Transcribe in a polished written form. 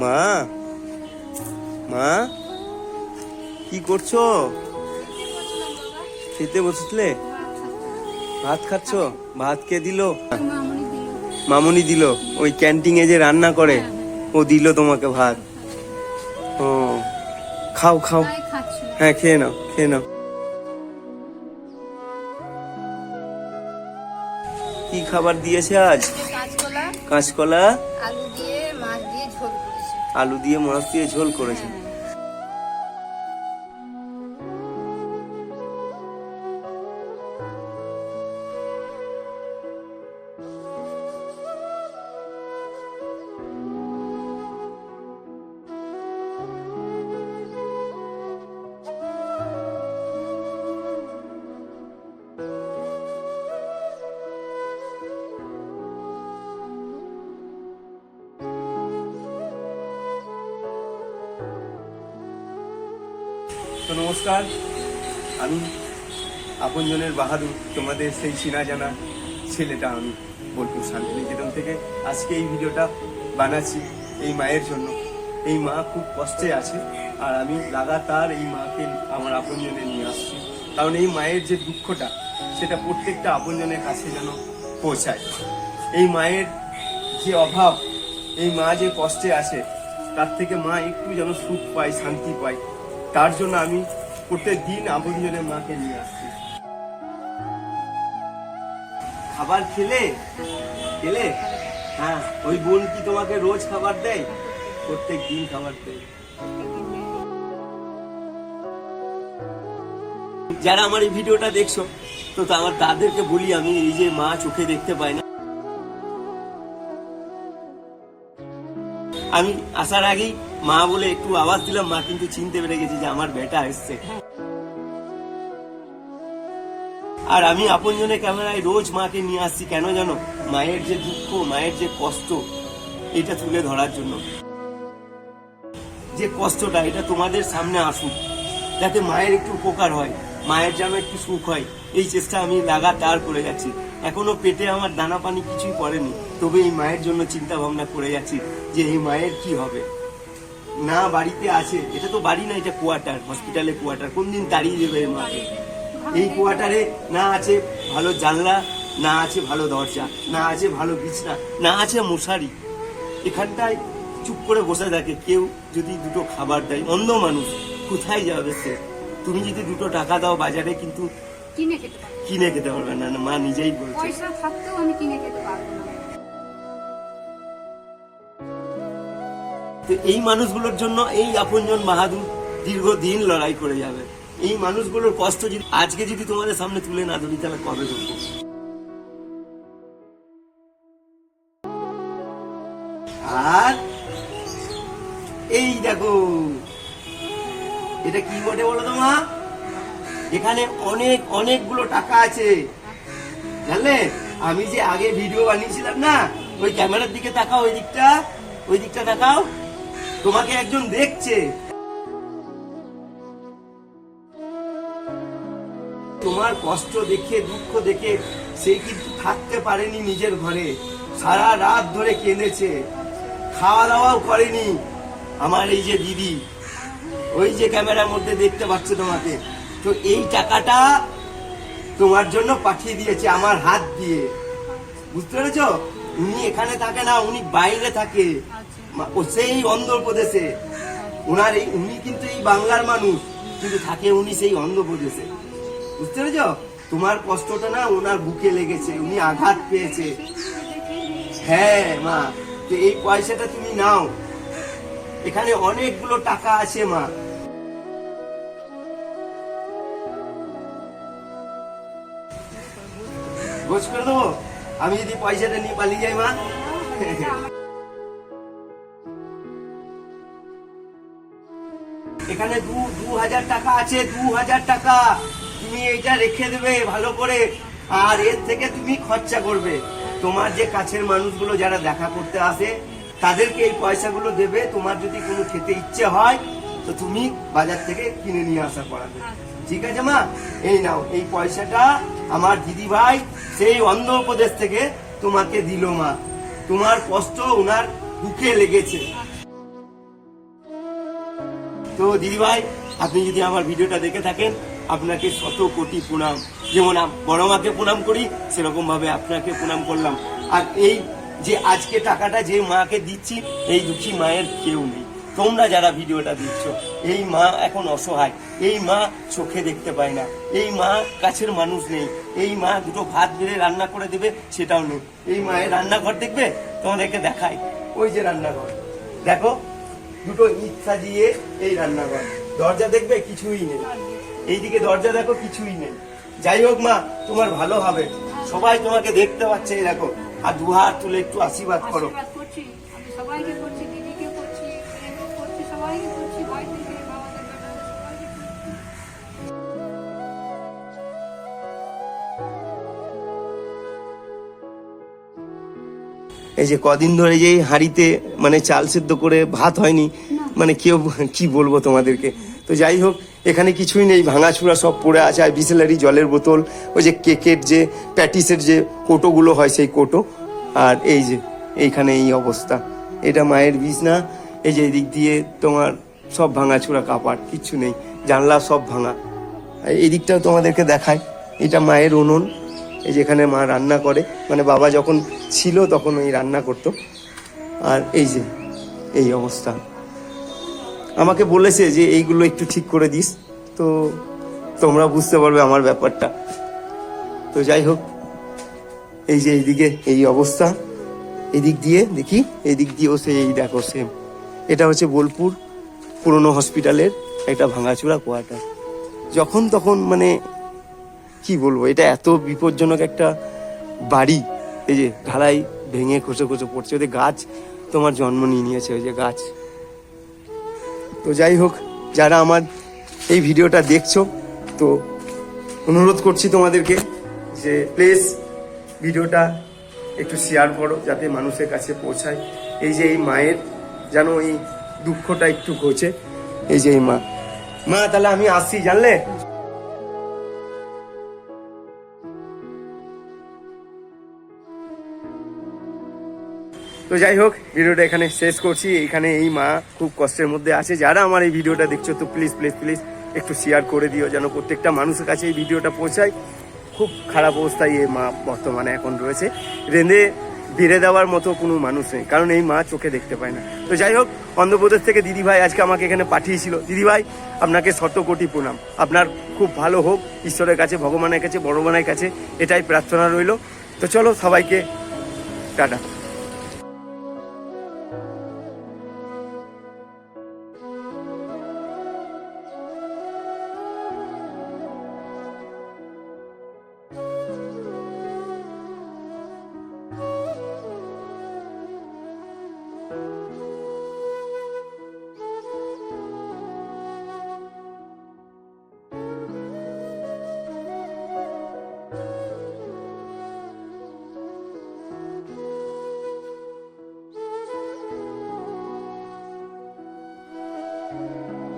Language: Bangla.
মা, মা কি করছো? খেতে বসেছিলে? ভাত খাচ্ছ? ভাত কে দিল? মামুনি দিল। ওই ক্যান্টিনে যে রান্না করে ও দিল তোমাকে ভাত। ও খাও খাও। হ্যাঁ খেয়ে নাও, খেয়ে নাও। কি খাবার দিয়েছে আজ? কাঁচকলা, আলু দিয়ে মাছ দিয়ে ঝোল করেছে। তো নমস্কার, আমি আপনজনের বাহাদুর, তোমাদের সেই চেনা জানা ছেলেটা। আমি বোলপুর শান্তিনিকেতন থেকে আজকে এই ভিডিওটা বানাচ্ছি এই মায়ের জন্য। এই মা খুব কষ্টে আছে আর আমি লাগাতার এই মাকে আমার আপনজনে নিয়ে আসছি, কারণ এই মায়ের যে দুঃখটা সেটা প্রত্যেকটা আপনজনের কাছে যেন পৌঁছায়। এই মায়ের যে অভাব, এই মা যে কষ্টে আছে তার থেকে মা একটু যেন সুখ পায়, শান্তি পায়, তার জন্য আমি প্রত্যেক দিন আপনজনের মাকে নিয়ে আসছি। খাবার খেলে? হ্যাঁ, ওই বোন কি তোমাকে রোজ খাবার দেয়? প্রত্যেক দিন খাবার দেয়। যারা আমার এই ভিডিওটা দেখছো, তো আমার তাদেরকে বলি, আমি এই যে মা চোখে দেখতে পাই না, আমি আসার আগেই মা বলে একটু আওয়াজ দিলাম, মা কিন্তু চিনতে পেরে গেছে যে আমার বেটা এসছে। আর আমি আপনজনের ক্যামেরায় রোজ মাকে নিয়ে আসছি কেন জানো? মায়ের যে দুঃখ, মায়ের যে কষ্ট, এটা তুলে ধরার জন্য। যে কষ্টটা এটা তোমাদের সামনে আসুক, যাতে মায়ের একটু উপকার হয়, মায়ের যেন একটু সুখ হয়, এই চেষ্টা আমি লাগাতার করে যাচ্ছি। এখনো পেটে আমার দানা পানি কিছুই পড়েনি, তবে এই মায়ের জন্য চিন্তা ভাবনা করে যাচ্ছি যে এই মায়ের কি হবে। না বাড়িতে আছে, এটা তো বাড়ি না, এটা কোয়ার্টার, হসপিটালে কোয়ার্টার, কোন দিন তাড়িয়ে দেবে এই মাকে। এই কোয়ার্টারে না আছে ভালো জানলা, না আছে ভালো দরজা, না আছে ভালো বিছনা, না আছে মশারি। এখানটায় চুপ করে বসে থাকে। কেউ যদি দুটো খাবার দেয়, অন্ধ মানুষ কোথায় যাবে সে? তুমি যদি দুটো টাকা দাও বাজারে, কিন্তু কিনে খেতে পারবে না। মা নিজেই বলছে পয়সা থাকতেও আমি কিনে খেতে পারবো না। তো এই মানুষগুলোর জন্য এই আপনজন বাহাদুর দীর্ঘদিন লড়াই করে যাবে। এই মানুষগুলোর কষ্ট যদি আজকে যদি তোমাদের সামনে তুলে না ধরি, তাহলে কবে ধরবো? আর এই দেখো, এটা কি বটে বলো তো মা? এখানে অনেকগুলো টাকা আছে, জানলে? আমি যে আগে ভিডিও বানিয়েছিলাম না, ওই ক্যামেরার দিকে তাকাও, ওই দিকটা তাকাও, তোমাকে একজন দেখছে। তোমার কষ্ট দেখে, দুঃখ দেখে সে কিন্তু থাকতে পারেনি নিজের ঘরে, সারা রাত ধরে কেঁদেছে, খাওয়া দাওয়াও করেনি। আমার এই যে দিদি, ওই যে ক্যামেরার মধ্যে দেখতে পাচ্ছ তোমাকে, তো এই টাকাটা তোমার জন্য পাঠিয়ে দিয়েছে আমার হাত দিয়ে, বুঝতে পেরেছ? উনি এখানে থাকে না, উনি বাইরে থাকে, সেই অন্ধ্রপ্রদেশে। উনি কিন্তু এই বাংলার মানুষ, কিন্তু থাকে উনি সেই অন্ধ্রপ্রদেশে, বুঝতে পেরেছ? তোমার কষ্টটা না ওনার বুকে লেগেছে, উনি আঘাত পেয়েছে। হ্যাঁ মা, তো এই পয়সাটা তুমি নাও, এখানে অনেকগুলো টাকা আছে মা। গোছ করে দেবো আমি যদি পয়সাটা নিয়ে পালিয়ে যাই মা? এখানে 2000 টাকা আছে, 2000 টাকা তুমি এইটা রেখে দেবে ভালো করে, আর এর থেকে তুমি খরচা করবে। তোমার যে কাছের মানুষগুলো যারা দেখা করতে আসে তাদেরকে এই পয়সাগুলো দেবে। তোমার যদি কোনো খেতে ইচ্ছে হয় তো তুমি বাজার থেকে কিনে নিয়ে আসা করাবে, ঠিক আছে মা? এই নাও, এই পয়সাটা আমার দিদি ভাই সেই অন্ধ্রপ্রদেশ থেকে তোমাকে দিল মা। তোমার কষ্ট ওনার বুকে লেগেছে। তো দিদিভাই, আপনি যদি আমার ভিডিওটা দেখে থাকেন, আপনাকে শত কোটি প্রণাম। যেমন বড় মাকে প্রণাম করি, সেরকম ভাবে আপনাকে প্রণাম করলাম। আর এই যে আজকে টাকাটা যে মাকে দিচ্ছি, এই দুঃখী মায়ের কেউ নেই। তোমরা যারা ভিডিওটা দিচ্ছ, এই মা এখন অসহায়, এই মা চোখে দেখতে পায় না, এই মা কাছের মানুষ নেই, এই মা দুটো ভাত বেড়ে রান্না করে দেবে সেটাও নেই। এই মায়ের রান্নাঘর দেখবে, তোমাদেরকে দেখাই, ওই যে রান্নাঘর দেখো, দুটো ইট সাজিয়ে এই রান্নাঘর, দরজা দেখবে কিছুই নেই, এইদিকে দরজা দেখো কিছুই নেই। যাই হোক মা, তোমার ভালো হবে, সবাই তোমাকে দেখতে পাচ্ছে, এই দেখো, আর দুহাত তুলে একটু আশীর্বাদ করো। আশীর্বাদ করছি, আমি সবাইকে করছি, দিদিকে করছি, প্রেমকে করছি, সবাইকে করছি, ভাইদেরকে, বাবাদের বেটাদের সবাইকে করছি। এই যে কদিন ধরে যে হাঁড়িতে মানে চাল সেদ্ধ করে ভাত হয়নি, মানে কেউ কি বলবো তোমাদেরকে। তো যাই হোক, এখানে কিছুই নেই, ভাঙাচুরা সব পড়ে আছে, আর বিসলারি জলের বোতল, ওই যে কেকের যে প্যাটিসের যে কোটোগুলো হয় সেই কোটো, আর এই যে এইখানে এই অবস্থা। এটা মায়ের বিছনা, এই যে এদিক দিয়ে তোমার সব ভাঙাচুরা কাপড়, কিচ্ছু নেই, জানলা সব ভাঙা। এই দিকটাও তোমাদেরকে দেখায়, এটা মায়ের উনুন, এই যেখানে মা রান্না করে, মানে বাবা যখন ছিল তখন ওই রান্না করতো। আর এই যে এই অবস্থা, আমাকে বলেছে যে এইগুলো একটু ঠিক করে দিস, তো তোমরা বুঝতে পারবে আমার ব্যাপারটা। তো যাই হোক, এই যে এইদিকে এই অবস্থা, এদিক দিয়ে দেখি, এদিক দিয়েও সে এই দেখো সেম। এটা হচ্ছে বোলপুর পুরনো হসপিটালের একটা ভাঙাচুরা কোয়ার্টার। যখন তখন মানে কি বলবো, এটা এত বিপজ্জনক একটা বাড়ি, এই যে ঢালাই ভেঙে খসে খসে পড়ছে, ওদের গাছ তোমার জন্ম নিয়ে নিয়েছে, ওই যে গাছ। তো যাই হোক, যারা আমার এই ভিডিওটা দেখছো, তো অনুরোধ করছি তোমাদেরকে যে প্লিজ ভিডিওটা একটু শেয়ার করো, যাতে মানুষের কাছে পৌঁছায়। এই যে এই মায়ের যেন এই দুঃখটা একটু ঘোচে, এই যে এই মা। তাহলে আমি আসছি, জানলে। তো যাই হোক, ভিডিওটা এখানে শেষ করছি। এখানে এই মা খুব কষ্টের মধ্যে আছে, যারা আমার এই ভিডিওটা দেখছো, তো প্লিজ প্লিজ প্লিজ একটু শেয়ার করে দিও, যেন প্রত্যেকটা মানুষের কাছে এই ভিডিওটা পৌঁছায়। খুব খারাপ অবস্থায় এই মা বর্তমানে এখন রয়েছে, রেঁধে বেড়ে দেওয়ার মতো কোনো মানুষ নেই, কারণ এই মা চোখে দেখতে পায় না। তো যাই হোক, অন্ধ্রপ্রদেশ থেকে দিদিভাই আজকে আমাকে এখানে পাঠিয়েছিল। দিদিভাই, আপনাকে শত কোটি প্রণাম, আপনার খুব ভালো হোক, ঈশ্বরের কাছে, ভগবানের কাছে, বড় মানের কাছে এটাই প্রার্থনা রইল। তো চলো, সবাইকে টাটা।